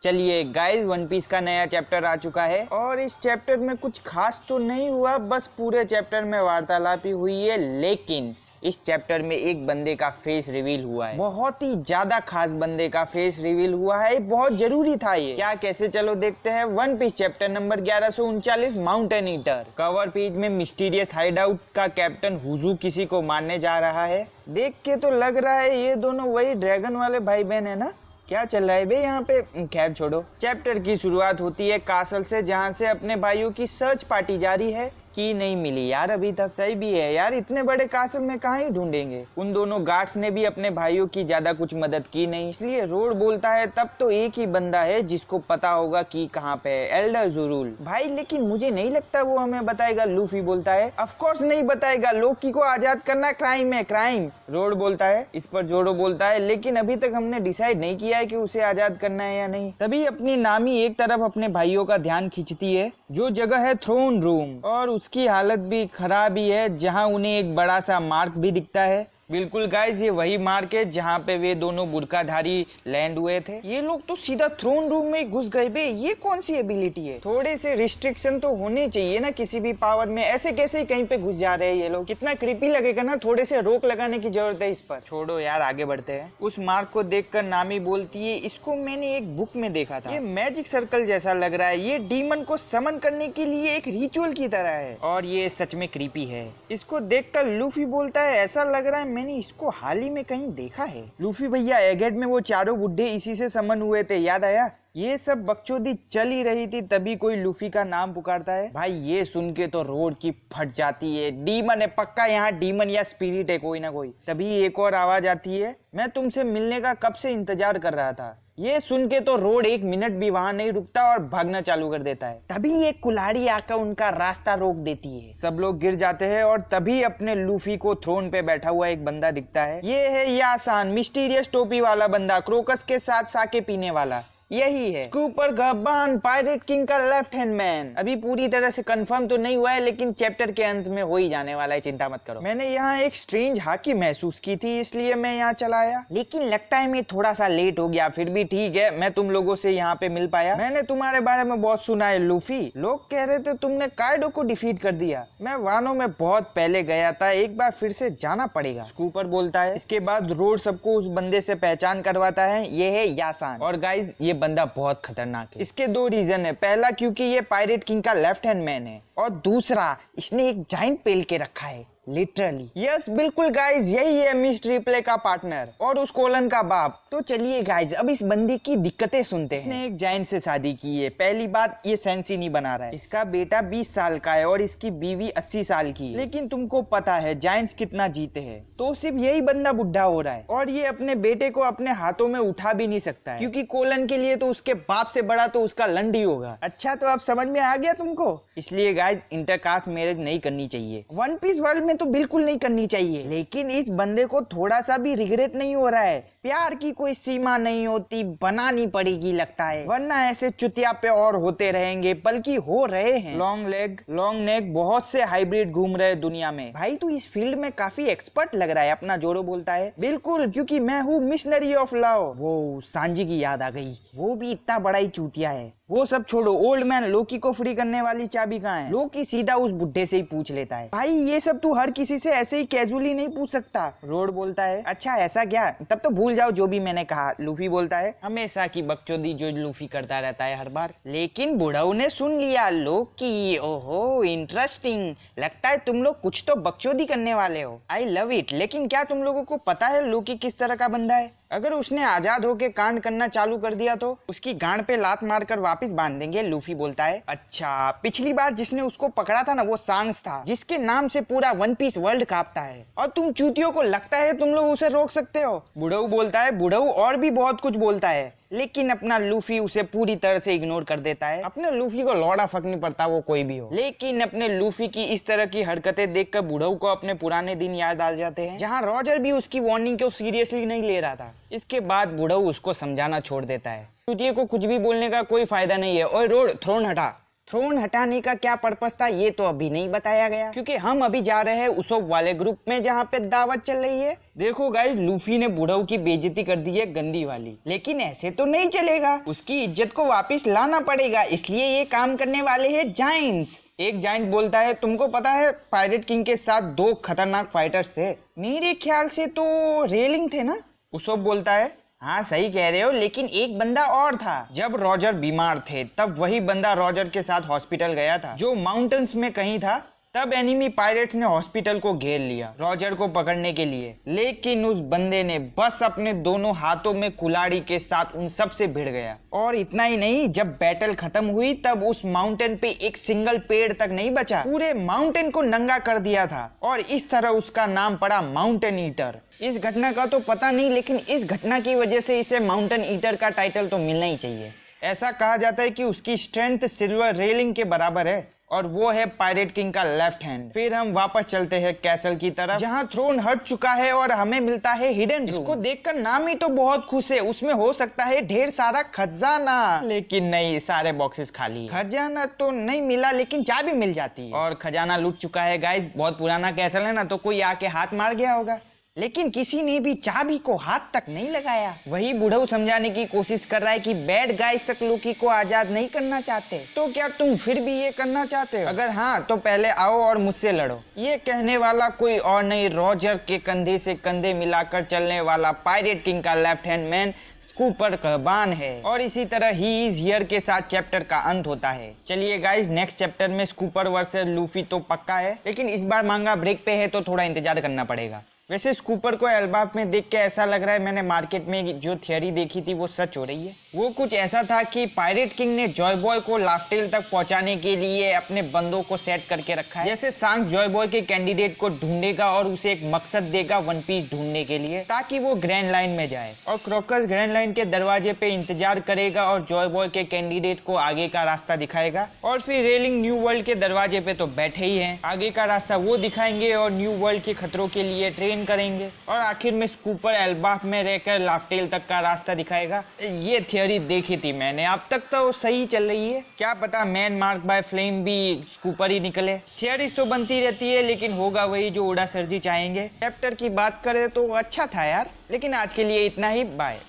चलिए guys, one piece का नया चैप्टर आ चुका है और इस चैप्टर में कुछ खास तो नहीं हुआ, बस पूरे चैप्टर में वार्तालाप ही हुई है। लेकिन इस चैप्टर में एक बंदे का फेस रिवील हुआ है, बहुत ही ज्यादा खास बंदे का फेस रिवील हुआ है। बहुत जरूरी था ये। क्या कैसे, चलो देखते हैं। One piece chapter number 1139 mountain eater. Cover page में मिस्टीरियस हाइडआउट का कैप्टन हुजू किसी को मारने जा रहा है। देख के तो लग रहा है ये दोनों वही ड्रैगन वाले भाई बहन है ना। क्या चल रहा है बे यहाँ पे, खैर छोड़ो। चैप्टर की शुरुआत होती है कासल से, जहाँ से अपने भाइयों की सर्च पार्टी जारी है। की नहीं मिली यार अभी तक। सही भी है यार, इतने बड़े कासल में कहाँ ही ढूंढेंगे। उन दोनों गार्ड्स ने भी अपने भाइयों की ज्यादा कुछ मदद की नहीं, इसलिए रोड बोलता है तब तो एक ही बंदा है जिसको पता होगा कि कहाँ पे है, एल्डर ज़ुरुल भाई। लेकिन मुझे नहीं लगता वो हमें बताएगा। लूफी बोलता है ऑफ कोर्स नहीं बताएगा, लोकी को आजाद करना क्राइम है, क्राइम। रोड बोलता है। इस पर जोडो बोलता है लेकिन अभी तक हमने डिसाइड नहीं किया है कि उसे आजाद करना है या नहीं। तभी अपनी नामी एक तरफ अपने भाइयों का ध्यान खींचती है, जो जगह है थ्रोन रूम, और उसकी हालत भी खराब ही है, जहां उन्हें एक बड़ा सा मार्क भी दिखता है। बिल्कुल गाइस, ये वही मार्क है जहाँ पे वे दोनों बुर्काधारी लैंड हुए थे। ये लोग तो सीधा थ्रोन रूम में घुस गए बे, ये कौन सी एबिलिटी है? थोड़े से रिस्ट्रिक्शन तो होने चाहिए ना किसी भी पावर में, ऐसे कैसे ही कहीं पे घुस जा रहे हैं ये लोग। कितना क्रीपी लगेगा ना, थोड़े से रोक लगाने की जरूरत है इस पर। छोड़ो यार, आगे बढ़ते हैं। उस मार्क को देखकर नामी बोलती है, इसको मैंने एक बुक में देखा था, ये मैजिक सर्कल जैसा लग रहा है, ये डीमन को समन करने के लिए एक रिचुअल की तरह है और ये सच में क्रीपी है। इसको देखकर लूफी बोलता है, ऐसा लग रहा है मैंने इसको हाल ही में कहीं देखा है। लूफी भैया, एगेट में वो चारों बुड्ढे इसी से समन हुए थे, याद आया? ये सब बकचोदी चल ही रही थी, तभी कोई लूफी का नाम पुकारता है। भाई ये सुन के तो रोड की फट जाती है, डीमन है पक्का, यहाँ डीमन या स्पिरिट है कोई ना कोई। तभी एक और आवाज आती है, मैं तुमसे मिलने का कब से इंतजार कर रहा था। ये सुन के तो रोड एक मिनट भी वहां नहीं रुकता और भागना चालू कर देता है। तभी एक कुल्हाड़ी आकर उनका रास्ता रोक देती है, सब लोग गिर जाते हैं और तभी अपने लूफी को थ्रोन पे बैठा हुआ एक बंदा दिखता है। ये है यासान, मिस्टीरियस टोपी वाला बंदा, क्रोकस के साथ साके पीने वाला। यही है स्कूपर गब्बान, पायरेट किंग का लेफ्ट हैंड मैन। अभी पूरी तरह से कंफर्म तो नहीं हुआ है, लेकिन चैप्टर के अंत में हो ही जाने वाला है, चिंता मत करो। मैंने यहाँ एक स्ट्रेंज हाकी महसूस की थी, इसलिए मैं यहाँ चला आया, लेकिन लगता है मैं थोड़ा सा लेट हो गया। फिर भी ठीक है, मैं तुम लोगों से यहाँ पे मिल पाया। मैंने तुम्हारे बारे में बहुत सुना है लूफी, लोग कह रहे थे तुमने काइडो को डिफीट कर दिया। मैं वानो में बहुत पहले गया था, एक बार फिर से जाना पड़ेगा, स्कूपर बोलता है। इसके बाद रोड सबको उस बंदे से पहचान करवाता है, ये है यासान। और गाइज ये बंदा बहुत खतरनाक है। इसके दो रीजन है, पहला क्योंकि ये पायरेट किंग का लेफ्ट हैंड मैन है, और दूसरा इसने एक जाइंट पेल के रखा है, लिटरली। यस बिल्कुल गाइज, यही है मिस रिप्ले का पार्टनर और उस कोलन का बाप। तो चलिए गाइज, अब इस बंदी की दिक्कतें सुनते हैं। इसने एक जाइंट से शादी की है। पहली बात, ये सेंसी नहीं बना रहा है। इसका बेटा 20 साल का है और इसकी बीवी 80 साल की है। लेकिन तुमको पता है जाइंट्स कितना जीते हैं, तो सिर्फ यही बंदा बुढ़ा हो रहा है और ये अपने बेटे को अपने हाथों में उठा भी नहीं सकता है, क्योंकि कोलन के लिए तो उसके बाप से बड़ा तो उसका लंड ही होगा। अच्छा, तो अब समझ में आ गया तुमको। इसलिए गाइज इंटरकास्ट मैरिज नहीं करनी चाहिए, वन पीस वर्ल्ड में तो बिल्कुल नहीं करनी चाहिए। लेकिन इस बंदे को थोड़ा सा भी रिग्रेट नहीं हो रहा है। प्यार की कोई सीमा नहीं होती, बनानी पड़ेगी लगता है, वरना ऐसे चुतिया पे और होते रहेंगे, बल्कि हो रहे हैं। लॉन्ग लेग, लॉन्ग नेक, बहुत से हाइब्रिड घूम रहे दुनिया में। भाई तू इस फील्ड में काफी एक्सपर्ट लग रहा है, अपना जोरो बोलता है। बिल्कुल, क्योंकि मैं हूँ मिशनरी ऑफ लव। वो सांजी की याद आ गई, वो भी इतना बड़ा ही चूतिया है। वो सब छोड़ो, ओल्ड मैन, लोकी को फ्री करने वाली चाबी कहाँ है? लोकी सीधा उस बुड्ढे से ही पूछ लेता है। भाई ये सब तू हर किसी से ऐसे ही कैजुअली नहीं पूछ सकता, रोड बोलता है। अच्छा ऐसा क्या, तब तो भूल जाओ जो भी मैंने कहा, लूफी बोलता है। हमेशा की बकचोदी जो लूफी करता रहता है हर बार। लेकिन बुढ़ऊ ने सुन लिया, लोकी, ओहो इंटरेस्टिंग, लगता है तुम लोग कुछ तो बकचोदी करने वाले हो। I love it. लेकिन क्या तुम लोगों को पता है लोकी किस तरह का बंदा है? अगर उसने आजाद होके कांड करना चालू कर दिया तो उसकी गांड पे लात मारकर वापस बांध देंगे, लूफी बोलता है। अच्छा, पिछली बार जिसने उसको पकड़ा था ना, वो सांग्स था, जिसके नाम से पूरा वन पीस वर्ल्ड कांपता है, और तुम चूतियों को लगता है तुम लोग उसे रोक सकते हो? बुढ़ऊ बोलता है। बुढ़ऊ और भी बहुत कुछ बोलता है, लेकिन अपना लूफी उसे पूरी तरह से इग्नोर कर देता है। अपने लूफी को लौड़ा फर्क नहीं पड़ता, वो कोई भी हो। लेकिन अपने लूफी की इस तरह की हरकतें देखकर बुढ़ऊ को अपने पुराने दिन याद आ जाते हैं, जहां रॉजर भी उसकी वार्निंग को सीरियसली नहीं ले रहा था। इसके बाद बुढ़ऊ उसको समझाना छोड़ देता है, चूतिए को कुछ भी बोलने का कोई फायदा नहीं है। ओए रोड, थ्रोन हटा। थ्रोन हटाने का क्या पर्पस था ये तो अभी नहीं बताया गया, क्योंकि हम अभी जा रहे हैं उसोप वाले ग्रुप में जहाँ पे दावत चल रही है। देखो गाइस, लूफी ने बुढ़ऊ की बेइज्जती कर दी है गंदी वाली, लेकिन ऐसे तो नहीं चलेगा, उसकी इज्जत को वापस लाना पड़ेगा, इसलिए ये काम करने वाले हैं जायंट्स। एक जायंट बोलता है, तुमको पता है पायरेट किंग के साथ 2 खतरनाक फाइटर्स थे, मेरे ख्याल से तो रेलिंग थे ना। उसोप बोलता है, हाँ सही कह रहे हो, लेकिन एक बंदा और था। जब रॉजर बीमार थे तब वही बंदा रॉजर के साथ हॉस्पिटल गया था, जो माउंटेन्स में कहीं था। तब एनिमी पायरेट्स ने हॉस्पिटल को घेर लिया रॉजर को पकड़ने के लिए, लेकिन उस बंदे ने बस अपने दोनों हाथों में कुल्हाड़ी के साथ उन सब से भिड़ गया। और इतना ही नहीं, जब बैटल खत्म हुई तब उस माउंटेन पे एक सिंगल पेड़ तक नहीं बचा, पूरे माउंटेन को नंगा कर दिया था, और इस तरह उसका नाम पड़ा माउंटेन ईटर। इस घटना का तो पता नहीं, लेकिन इस घटना की वजह से इसे माउंटेन ईटर का टाइटल तो मिलना ही चाहिए। ऐसा कहा जाता है कि उसकी स्ट्रेंथ सिल्वर रेलिंग के बराबर है, और वो है पायरेट किंग का लेफ्ट हैंड। फिर हम वापस चलते हैं कैसल की तरफ, जहाँ थ्रोन हट चुका है और हमें मिलता है हिडन रूम। इसको देखकर नाम ही तो बहुत खुश है, उसमें हो सकता है ढेर सारा खजाना, लेकिन नहीं, सारे बॉक्सेस खाली। खजाना तो नहीं मिला, लेकिन चाबी मिल जाती है, और खजाना लूट चुका है गाइस। बहुत पुराना कैसल है ना, तो कोई आके हाथ मार गया होगा, लेकिन किसी ने भी चाबी को हाथ तक नहीं लगाया। वही बुढ़ऊ समझाने की कोशिश कर रहा है कि बैड गाइस तक लोकी को आजाद नहीं करना चाहते, तो क्या तुम फिर भी ये करना चाहते हो? अगर हाँ तो पहले आओ और मुझसे लड़ो। ये कहने वाला कोई और नहीं, रॉजर के कंधे से कंधे मिलाकर चलने वाला पायरेट किंग का लेफ्ट हैंड मैन स्कूपर कहबान है। और इसी तरह ही इज हियर के साथ चैप्टर का अंत होता है। चलिए गाइस, नेक्स्ट चैप्टर में स्कूपर वर्सेस लूफी तो पक्का है, लेकिन इस बार मांगा ब्रेक पे है तो थोड़ा इंतजार करना पड़ेगा। वैसे स्कूपर को एल्बाम में देख के ऐसा लग रहा है मैंने मार्केट में जो थियरी देखी थी वो सच हो रही है। वो कुछ ऐसा था कि पायरेट किंग ने जॉय बॉय को लाफ्टेल तक पहुंचाने के लिए अपने बंदों को सेट करके रखा है। जैसे सांग जॉय बॉय के कैंडिडेट को ढूंढेगा और उसे एक मकसद देगा वन पीस ढूंढने के लिए, ताकि वो ग्रैंड लाइन में जाए, और क्रोकस ग्रैंड लाइन के दरवाजे पे इंतजार करेगा और जॉय बॉय के कैंडिडेट को आगे का रास्ता दिखाएगा। और फिर रेलिंग न्यू वर्ल्ड के दरवाजे पे तो बैठे ही है, आगे का रास्ता वो दिखाएंगे और न्यू वर्ल्ड के खतरों के लिए ट्रेन करेंगे, और आखिर में स्कूपर एल्बाफ में रहकर लाफ्टेल तक का रास्ता दिखाएगा। ये थियरी देखी थी मैंने, अब तक तो सही चल रही है, क्या पता मैन मार्क बाय फ्लेम भी स्कूपर ही निकले। थियरीज तो बनती रहती है, लेकिन होगा वही जो ओडा सर जी चाहेंगे। चैप्टर की बात करें तो अच्छा था यार, लेकिन आज के लिए इतना ही, बाय।